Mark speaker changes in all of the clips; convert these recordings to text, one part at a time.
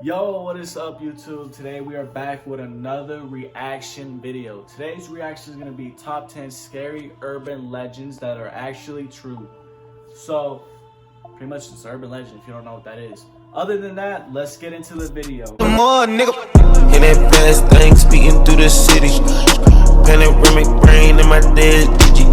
Speaker 1: Yo, what is up YouTube? Today we are back with another reaction video. Today's reaction is going to be top 10 scary urban legends that are actually true. So, pretty much it's urban legend if you don't know what that is. Other than that, let's get into the video.
Speaker 2: More nigga, and that fast thing speeding through the city. Panoramic brain in my dead digit.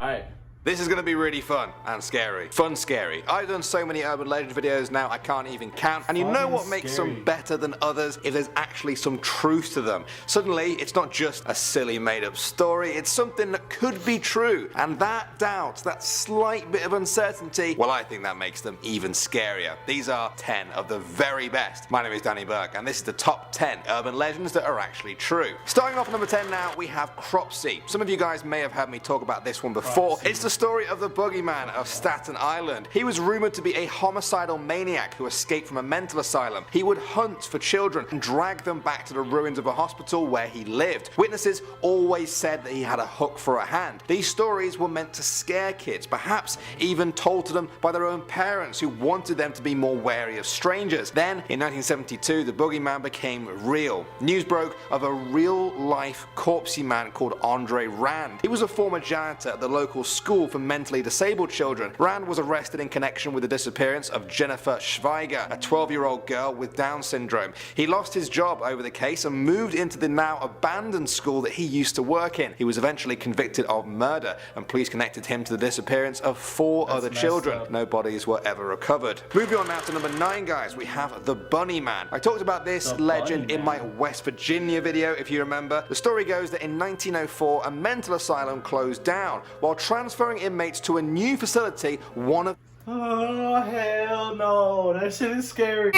Speaker 1: Alright.
Speaker 3: This is going to be really fun and scary. Fun scary. I've done so many urban legend videos now I can't even count. And you know what makes some better than others? If there's actually some truth to them. Suddenly, it's not just a silly made up story, it's something that could be true. And that doubt, that slight bit of uncertainty, well, I think that makes them even scarier. These are 10 of the very best. My name is Danny Burke and this is the top 10 urban legends that are actually true. Starting off at number 10 now, we have Cropsey. Some of you guys may have heard me talk about this one before. It's the story of the boogeyman of Staten Island. He was rumored to be a homicidal maniac who escaped from a mental asylum. He would hunt for children and drag them back to the ruins of a hospital where he lived. Witnesses always said that he had a hook for a hand. These stories were meant to scare kids, perhaps even told to them by their own parents who wanted them to be more wary of strangers. Then, in 1972, the boogeyman became real. News broke of a real-life corpsey man called Andre Rand. He was a former janitor at the local school for mentally disabled children. Rand was arrested in connection with the disappearance of Jennifer Schweiger, a 12-year-old girl with Down syndrome. He lost his job over the case and moved into the now abandoned school that he used to work in. He was eventually convicted of murder, and police connected him to the disappearance of 4 other children. No bodies were ever recovered. Moving on now to number 9, guys, we have the Bunny Man. I talked about this legend in my West Virginia video, if you remember. The story goes that in 1904, a mental asylum closed down. While transferring inmates to a new facility, one of
Speaker 1: Oh, hell no. That shit is scary.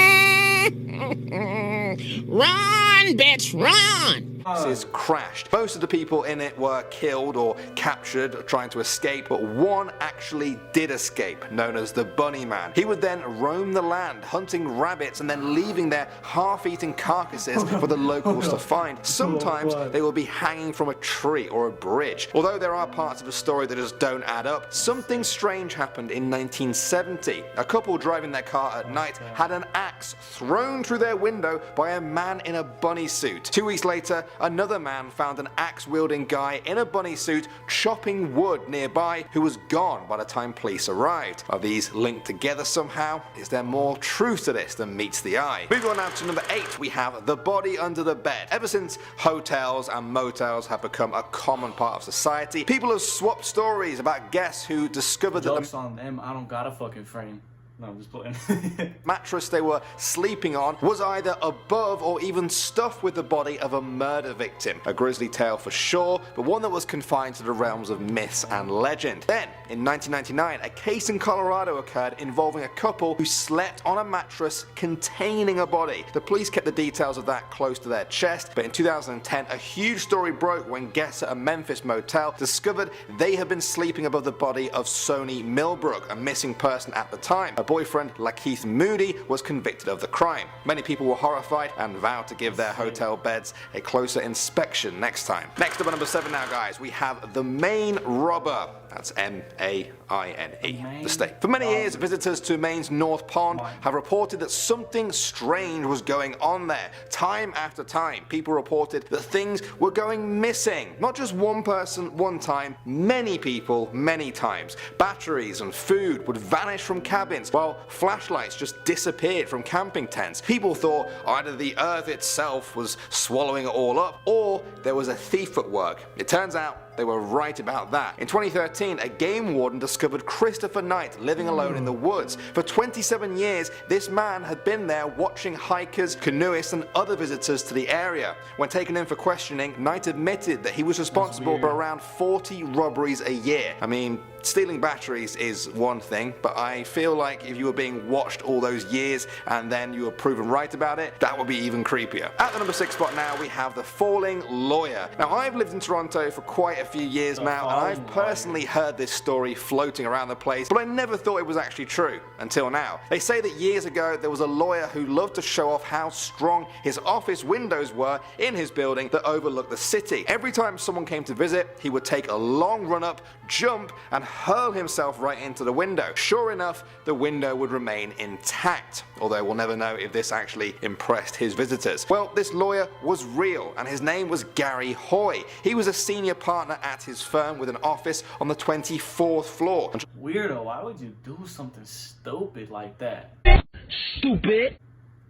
Speaker 4: Run, bitch, run!
Speaker 3: is crashed. Most of the people in it were killed or captured trying to escape, but one actually did escape, known as the Bunny Man. He would then roam the land, hunting rabbits and then leaving their half-eaten carcasses for the locals to find. Sometimes they will be hanging from a tree or a bridge. Although there are parts of the story that just don't add up, something strange happened in 1970. A couple driving their car at night had an axe thrown through their window by a man in a bunny suit. 2 weeks later, another man found an axe-wielding guy in a bunny suit chopping wood nearby who was gone by the time police arrived. Are these linked together somehow? Is there more truth to this than meets the eye? Moving on now to number 8, we have the body under the bed. Ever since hotels and motels have become a common part of society, people have swapped stories about guests who discovered that
Speaker 1: Jokes on them, I don't got a fucking frame. No, I'm just playing.
Speaker 3: mattress they were sleeping on was either above or even stuffed with the body of a murder victim. A grisly tale for sure, but one that was confined to the realms of myths and legend. Then, in 1999, a case in Colorado occurred involving a couple who slept on a mattress containing a body. The police kept the details of that close to their chest, but in 2010, a huge story broke when guests at a Memphis motel discovered they had been sleeping above the body of Sony Millbrook, a missing person at the time. Her boyfriend, Lakeith Moody, was convicted of the crime. Many people were horrified and vowed to give their hotel beds a closer inspection next time. Next up at number 7 now, guys, we have the Maine Robber. That's M-A-I-N-E, the state. For many years, visitors to Maine's North Pond have reported that something strange was going on there. Time after time, people reported that things were going missing. Not just one person, one time, many people, many times. Batteries and food would vanish from cabins, while flashlights just disappeared from camping tents. People thought either the earth itself was swallowing it all up, or there was a thief at work. It turns out they were right about that. In 2013, a game warden discovered Christopher Knight living alone in the woods. For 27 years, this man had been there watching hikers, canoeists and other visitors to the area. When taken in for questioning, Knight admitted that he was responsible for around 40 robberies a year. I mean, stealing batteries is one thing, but I feel like if you were being watched all those years and then you were proven right about it, that would be even creepier. At the number 6 spot now, we have the Falling Lawyer. Now, I've lived in Toronto for quite a few years now, and I've personally heard this story floating around the place, but I never thought it was actually true until now. They say that years ago there was a lawyer who loved to show off how strong his office windows were in his building that overlooked the city. Every time someone came to visit, he would take a long run up, jump, and hurl himself right into the window. Sure enough, the window would remain intact, although we'll never know if this actually impressed his visitors. Well, this lawyer was real, and his name was Gary Hoy. He was a senior partner at his firm with an office on the 24th floor.
Speaker 1: Weirdo, why would you do something stupid like that?
Speaker 4: Stupid.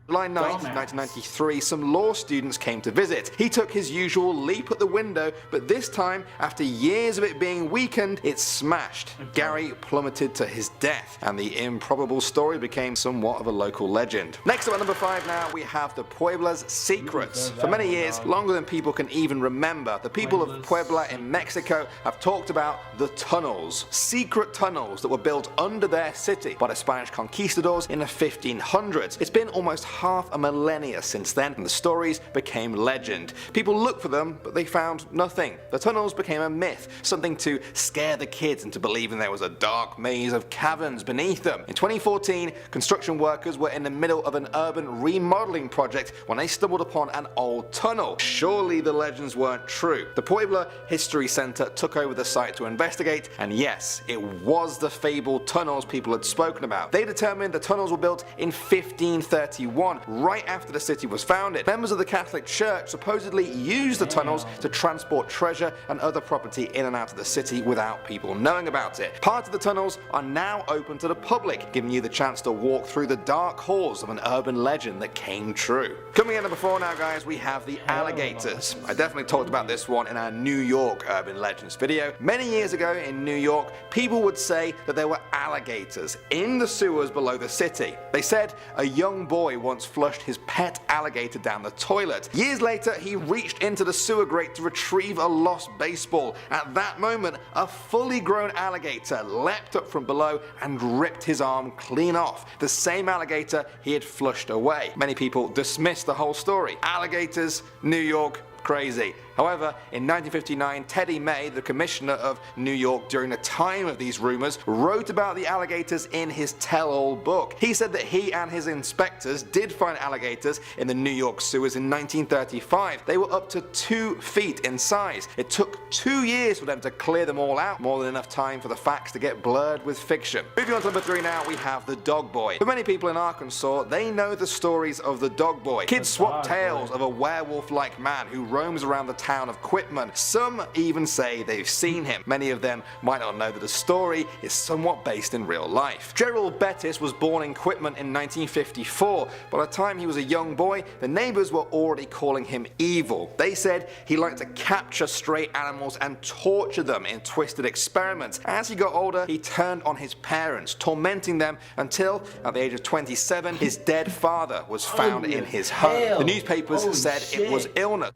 Speaker 3: July 9th, 1993, some law students came to visit. He took his usual leap at the window, but this time, after years of it being weakened, it smashed. Gary plummeted to his death, and the improbable story became somewhat of a local legend. Next up at number 5 now, we have the Puebla's secrets. For many years, longer than people can even remember, the people of Puebla in Mexico have talked about the tunnels. Secret tunnels that were built under their city by the Spanish conquistadors in the 1500s. It's been almost half a millennia since then, and the stories became legend. People looked for them, but they found nothing. The tunnels became a myth, something to scare the kids into believing there was a dark maze of caverns beneath them. In 2014, construction workers were in the middle of an urban remodeling project when they stumbled upon an old tunnel. Surely the legends weren't true. The Puebla History Center took over the site to investigate, and yes, it was the fabled tunnels people had spoken about. They determined the tunnels were built in 1531, right after the city was founded. Members of the Catholic Church supposedly used the tunnels to transport treasure and other property in and out of the city without people knowing about it. Part of the tunnels are now open to the public, giving you the chance to walk through the dark halls of an urban legend that came true. Coming in number 4 now, guys, we have the alligators. I definitely talked about this one in our New York urban legends video. Many years ago in New York, people would say that there were alligators in the sewers below the city. They said a young boy once flushed his pet alligator down the toilet. Years later, he reached into the sewer grate to retrieve a lost baseball. At that moment, a fully grown alligator leapt up from below and ripped his arm clean off, the same alligator he had flushed away. Many people dismissed the whole story. Alligators, New York, crazy. However, in 1959, Teddy May, the commissioner of New York during the time of these rumors, wrote about the alligators in his tell-all book. He said that he and his inspectors did find alligators in the New York sewers in 1935. They were up to 2 feet in size. It took 2 years for them to clear them all out, more than enough time for the facts to get blurred with fiction. Moving on to number 3 now, we have the Dog Boy. For many people in Arkansas, they know the stories of the Dog Boy. Kids swap tales of a werewolf-like man who roams around the town of Quitman. Some even say they've seen him. Many of them might not know that the story is somewhat based in real life. Gerald Bettis was born in Quitman in 1954. By the time he was a young boy, the neighbors were already calling him evil. They said he liked to capture stray animals and torture them in twisted experiments. As he got older, he turned on his parents, tormenting them until, at the age of 27, his dead father was found in his home. The newspapers said it was illness.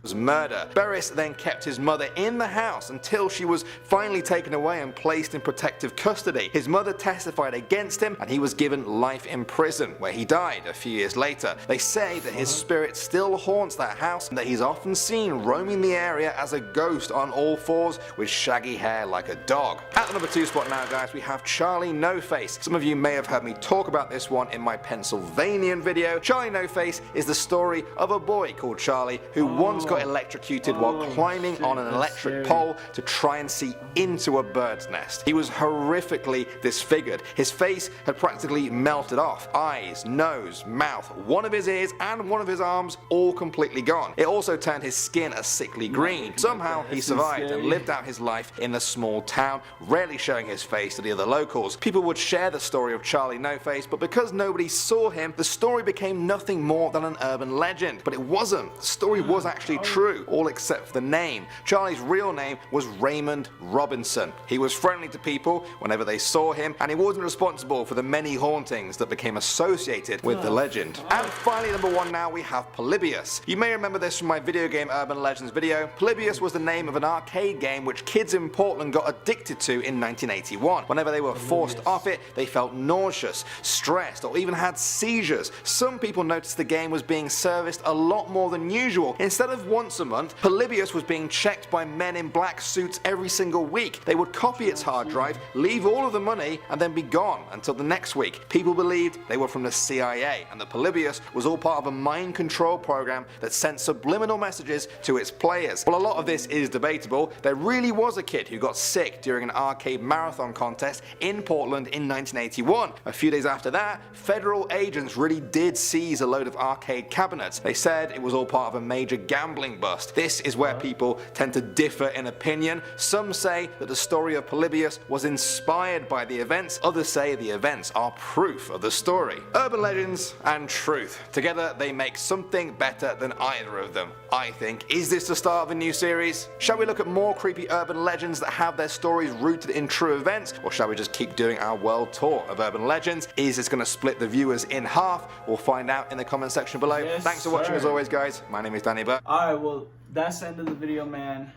Speaker 3: Was murder. Beres then kept his mother in the house until she was finally taken away and placed in protective custody. His mother testified against him, and he was given life in prison, where he died a few years later. They say that his spirit still haunts that house and that he's often seen roaming the area as a ghost on all fours with shaggy hair like a dog. At the number 2 spot now, guys, we have Charlie No Face. Some of you may have heard me talk about this one in my Pennsylvanian video. Charlie No Face is the story of a boy called Charlie who once got electrocuted while climbing on an electric pole to try and see into a bird's nest. He was horrifically disfigured. His face had practically melted off. Eyes, nose, mouth, one of his ears and one of his arms all completely gone. It also turned his skin a sickly green. Somehow he survived and lived out his life in a small town, rarely showing his face to the other locals. People would share the story of Charlie No Face, but because nobody saw him, the story became nothing more than an urban legend. But it wasn't. The story was actually true, all except for the name. Charlie's real name was Raymond Robinson. He was friendly to people whenever they saw him, and he wasn't responsible for the many hauntings that became associated with the legend. And finally, number 1 now, we have Polybius. You may remember this from my video game Urban Legends video. Polybius was the name of an arcade game which kids in Portland got addicted to in 1981. Whenever they were forced off it, they felt nauseous, stressed, or even had seizures. Some people noticed the game was being serviced a lot more than usual. Instead of once once a month, Polybius was being checked by men in black suits every single week. They would copy its hard drive, leave all of the money, and then be gone until the next week. People believed they were from the CIA, and that Polybius was all part of a mind control program that sent subliminal messages to its players. While a lot of this is debatable, there really was a kid who got sick during an arcade marathon contest in Portland in 1981. A few days after that, federal agents really did seize a load of arcade cabinets. They said it was all part of a major gambling bust. This is where people tend to differ in opinion. Some say that the story of Polybius was inspired by the events, others say the events are proof of the story. Urban legends and truth. Together they make something better than either of them, I think. Is this the start of a new series? Shall we look at more creepy urban legends that have their stories rooted in true events, or shall we just keep doing our world tour of urban legends? Is this going to split the viewers in half? We'll find out in the comment section below.
Speaker 1: Yes,
Speaker 3: Thanks for watching
Speaker 1: sir.
Speaker 3: as always, guys. My name is Danny Burke.
Speaker 1: Alright, well, that's the end of the video, man.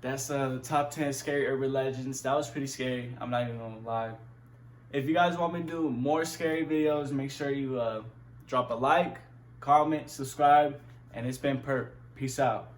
Speaker 1: That's the top 10 scary urban legends. That was pretty scary. I'm not even gonna lie. If you guys want me to do more scary videos, make sure you drop a like, comment, subscribe, and it's been Perp. Peace out.